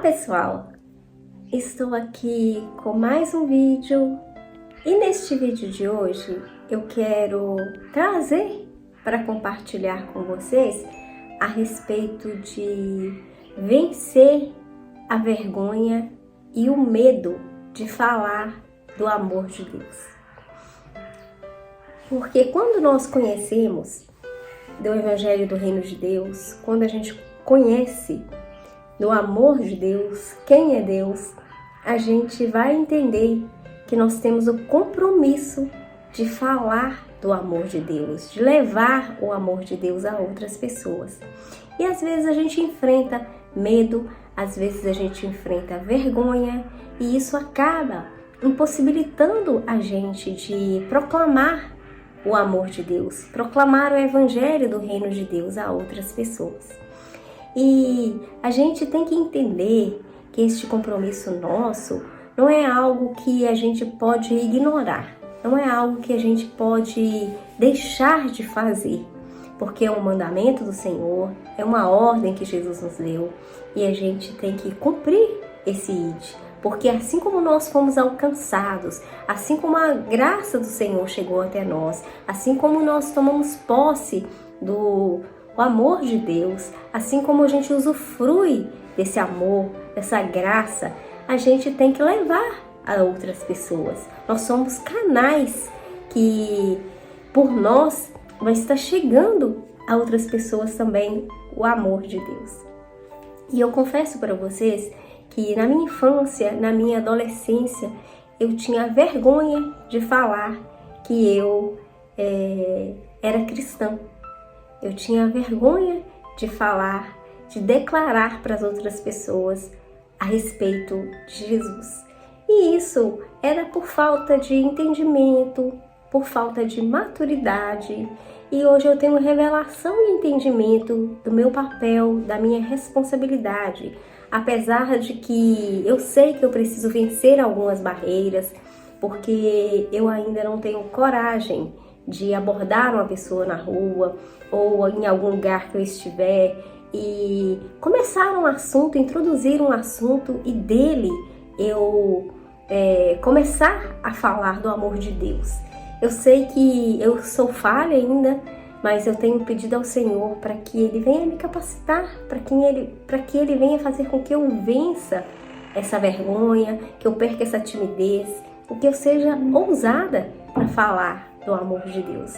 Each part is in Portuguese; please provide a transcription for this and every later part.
pessoal, estou aqui com mais um vídeo e neste vídeo de hoje eu quero trazer para compartilhar com vocês a respeito de vencer a vergonha e o medo de falar do amor de Deus. Porque quando nós conhecemos do Evangelho do Reino de Deus, quando a gente conhece do amor de Deus, quem é Deus, a gente vai entender que nós temos o compromisso de falar do amor de Deus, de levar o amor de Deus a outras pessoas. E às vezes a gente enfrenta medo, às vezes a gente enfrenta vergonha, e isso acaba impossibilitando a gente de proclamar o amor de Deus, proclamar o Evangelho do Reino de Deus a outras pessoas. E a gente tem que entender que este compromisso nosso não é algo que a gente pode ignorar, não é algo que a gente pode deixar de fazer, porque é um mandamento do Senhor, é uma ordem que Jesus nos deu e a gente tem que cumprir esse id, porque assim como nós fomos alcançados, assim como a graça do Senhor chegou até nós, assim como nós tomamos posse do amor de Deus, assim como a gente usufrui desse amor, dessa graça, a gente tem que levar a outras pessoas. Nós somos canais que, por nós, vai estar chegando a outras pessoas também o amor de Deus. E eu confesso para vocês que na minha infância, na minha adolescência, eu tinha vergonha de falar que eu era cristã. Eu tinha vergonha de falar, de declarar para as outras pessoas a respeito de Jesus. E isso era por falta de entendimento, por falta de maturidade. E hoje eu tenho revelação e entendimento do meu papel, da minha responsabilidade. Apesar de que eu sei que eu preciso vencer algumas barreiras, porque eu ainda não tenho coragem de abordar uma pessoa na rua ou em algum lugar que eu estiver e começar um assunto, introduzir um assunto e dele eu começar a falar do amor de Deus. Eu sei que eu sou falha ainda, mas eu tenho pedido ao Senhor para que Ele venha me capacitar, para que Ele venha fazer com que eu vença essa vergonha, que eu perca essa timidez, que eu seja ousada para falar do amor de Deus.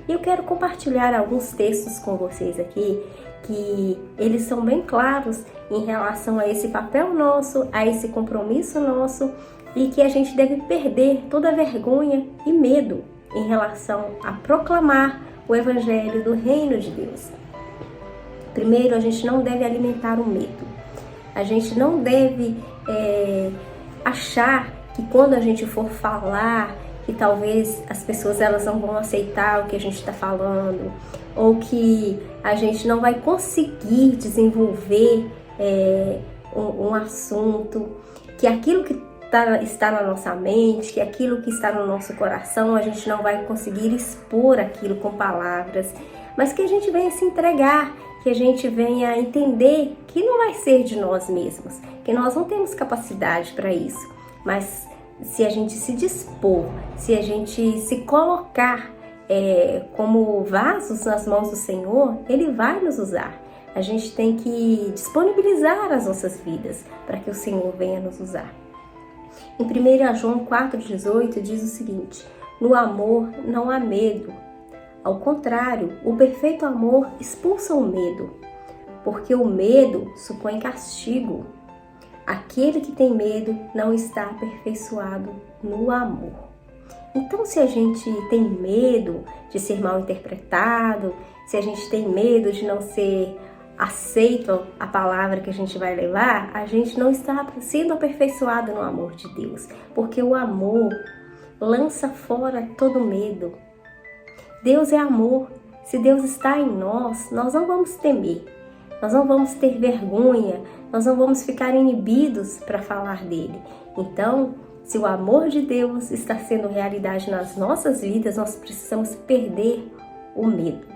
E eu quero compartilhar alguns textos com vocês aqui, que eles são bem claros em relação a esse papel nosso, a esse compromisso nosso, e que a gente deve perder toda a vergonha e medo em relação a proclamar o Evangelho do Reino de Deus. Primeiro, a gente não deve alimentar o medo. A gente não deve achar que quando a gente for falar, que talvez as pessoas elas não vão aceitar o que a gente está falando, ou que a gente não vai conseguir desenvolver um assunto, que aquilo que está na nossa mente, que aquilo que está no nosso coração, a gente não vai conseguir expor aquilo com palavras, mas que a gente venha se entregar, que a gente venha entender que não vai ser de nós mesmos, que nós não temos capacidade para isso, mas se a gente se dispor, se a gente se colocar como vasos nas mãos do Senhor, Ele vai nos usar. A gente tem que disponibilizar as nossas vidas para que o Senhor venha nos usar. Em 1 João 4,18 diz o seguinte: no amor não há medo. Ao contrário, o perfeito amor expulsa o medo, porque o medo supõe castigo. Aquele que tem medo não está aperfeiçoado no amor. Então, se a gente tem medo de ser mal interpretado, se a gente tem medo de não ser aceito a palavra que a gente vai levar, a gente não está sendo aperfeiçoado no amor de Deus, porque o amor lança fora todo medo. Deus é amor. Se Deus está em nós, nós não vamos temer, nós não vamos ter vergonha, nós não vamos ficar inibidos para falar dele. Então, se o amor de Deus está sendo realidade nas nossas vidas, nós precisamos perder o medo.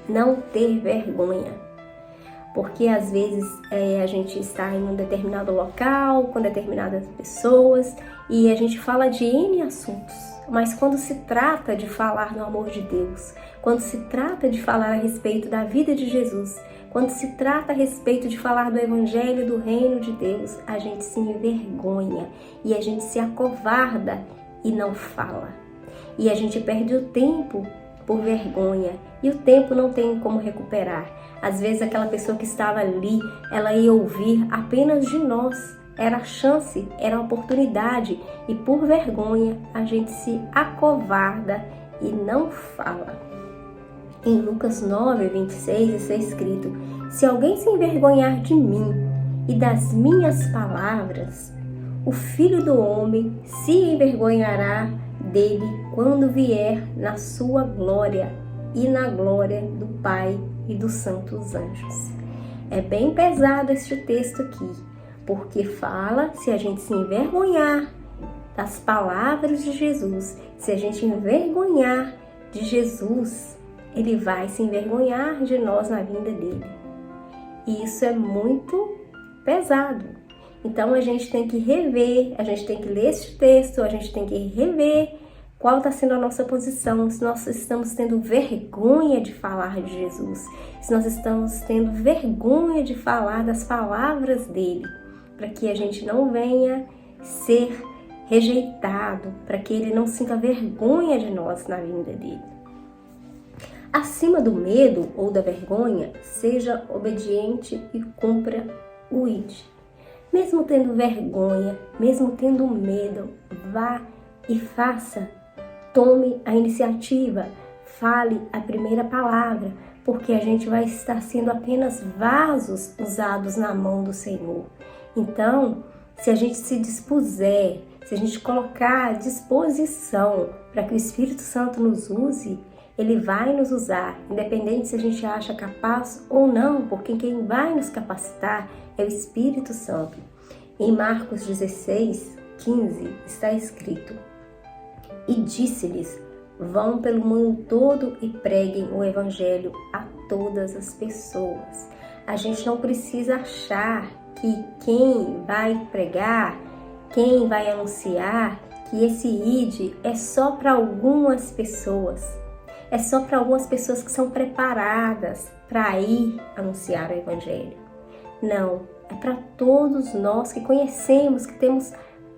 Não ter vergonha. porque às vezes a gente está em um determinado local, com determinadas pessoas, e a gente fala de N assuntos, mas quando se trata de falar do amor de Deus, quando se trata de falar a respeito da vida de Jesus, quando se trata a respeito de falar do Evangelho do Reino de Deus, a gente se envergonha e a gente se acovarda e não fala. E a gente perde o tempo por vergonha e o tempo não tem como recuperar. Às vezes aquela pessoa que estava ali, ela ia ouvir apenas de nós. Era a chance, era a oportunidade e por vergonha a gente se acovarda e não fala. Em Lucas 9:26 está escrito: se alguém se envergonhar de mim e das minhas palavras, o Filho do Homem se envergonhará dele quando vier na sua glória e na glória do Pai e dos santos anjos. É bem pesado este texto aqui, porque fala se a gente se envergonhar das palavras de Jesus, se a gente envergonhar de Jesus, Ele vai se envergonhar de nós na vinda dele. E isso é muito pesado. Então a gente tem que rever, a gente tem que ler esse texto, a gente tem que rever qual está sendo a nossa posição, se nós estamos tendo vergonha de falar de Jesus, se nós estamos tendo vergonha de falar das palavras dele, para que a gente não venha ser rejeitado, para que ele não sinta vergonha de nós na vinda dele. Acima do medo ou da vergonha, seja obediente e cumpra o ID. Mesmo tendo vergonha, mesmo tendo medo, vá e faça. Tome a iniciativa, fale a primeira palavra, porque a gente vai estar sendo apenas vasos usados na mão do Senhor. Então, se a gente se dispuser, se a gente colocar à disposição para que o Espírito Santo nos use, Ele vai nos usar, independente se a gente acha capaz ou não, porque quem vai nos capacitar é o Espírito Santo. Em Marcos 16:15 está escrito: e disse-lhes: vão pelo mundo todo e preguem o Evangelho a todas as pessoas. A gente não precisa achar que quem vai pregar, quem vai anunciar, que esse ID é só para algumas pessoas. É só para algumas pessoas que são preparadas para ir anunciar o Evangelho. Não, é para todos nós que conhecemos, que temos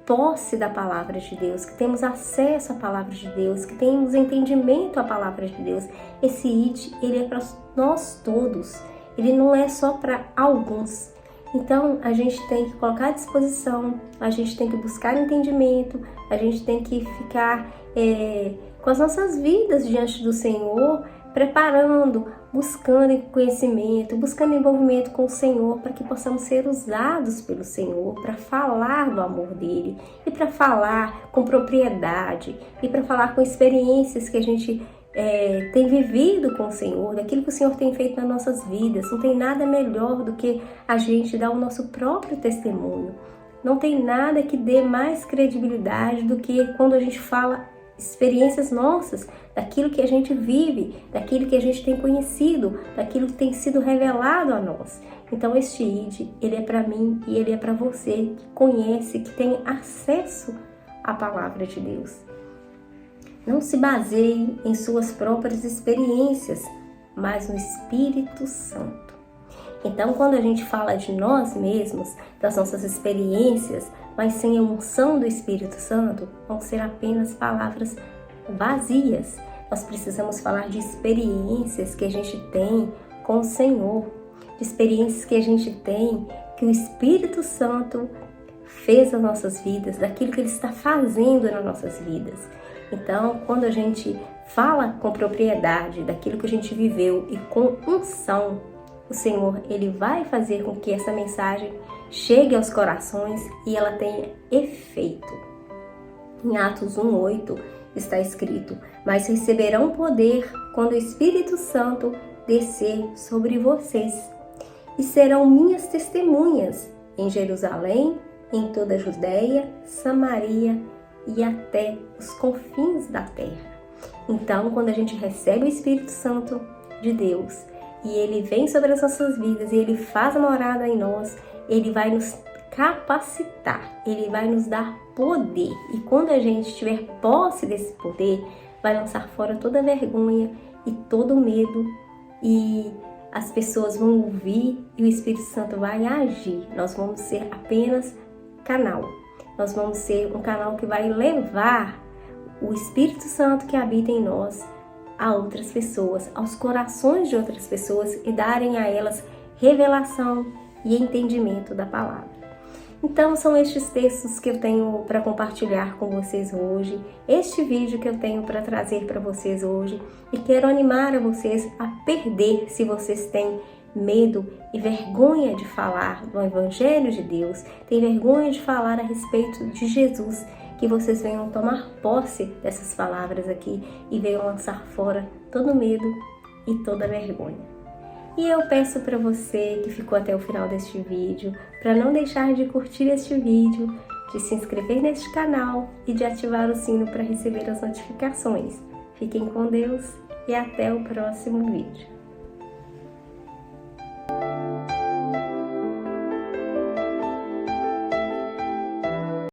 posse da palavra de Deus, que temos acesso à palavra de Deus, que temos entendimento à palavra de Deus. Esse ID, ele é para nós todos, ele não é só para alguns. Então, a gente tem que colocar à disposição, a gente tem que buscar entendimento, a gente tem que ficar com as nossas vidas diante do Senhor, preparando, buscando conhecimento, buscando envolvimento com o Senhor, para que possamos ser usados pelo Senhor para falar do amor dele e para falar com propriedade e para falar com experiências que a gente tem vivido com o Senhor, daquilo que o Senhor tem feito nas nossas vidas. Não tem nada melhor do que a gente dar o nosso próprio testemunho. Não tem nada que dê mais credibilidade do que quando a gente fala experiências nossas, daquilo que a gente vive, daquilo que a gente tem conhecido, daquilo que tem sido revelado a nós. Então este ID, ele é para mim e ele é para você que conhece, que tem acesso à palavra de Deus. Não se baseie em suas próprias experiências, mas no Espírito Santo. Então, quando a gente fala de nós mesmos, das nossas experiências, mas sem a unção do Espírito Santo, vão ser apenas palavras vazias. Nós precisamos falar de experiências que a gente tem com o Senhor, de experiências que a gente tem, que o Espírito Santo fez nas nossas vidas, daquilo que Ele está fazendo nas nossas vidas. Então, quando a gente fala com propriedade daquilo que a gente viveu e com unção, o Senhor, Ele vai fazer com que essa mensagem chegue aos corações e ela tenha efeito. Em Atos 1:8 está escrito: mas receberão poder quando o Espírito Santo descer sobre vocês, e serão minhas testemunhas em Jerusalém, em toda a Judéia, Samaria e até os confins da terra. Então, quando a gente recebe o Espírito Santo de Deus e Ele vem sobre as nossas vidas e Ele faz a morada em nós, Ele vai nos capacitar, Ele vai nos dar poder. E quando a gente tiver posse desse poder, vai lançar fora toda vergonha e todo medo, e as pessoas vão ouvir e o Espírito Santo vai agir. Nós vamos ser apenas canal. Nós vamos ser um canal que vai levar o Espírito Santo que habita em nós a outras pessoas, aos corações de outras pessoas, e darem a elas revelação e entendimento da palavra. Então são estes textos que eu tenho para compartilhar com vocês hoje, este vídeo que eu tenho para trazer para vocês hoje, e quero animar a vocês a perder, se vocês têm medo e vergonha de falar do Evangelho de Deus, têm vergonha de falar a respeito de Jesus, que vocês venham tomar posse dessas palavras aqui e venham lançar fora todo medo e toda vergonha. E eu peço para você que ficou até o final deste vídeo, para não deixar de curtir este vídeo, de se inscrever neste canal e de ativar o sino para receber as notificações. Fiquem com Deus e até o próximo vídeo.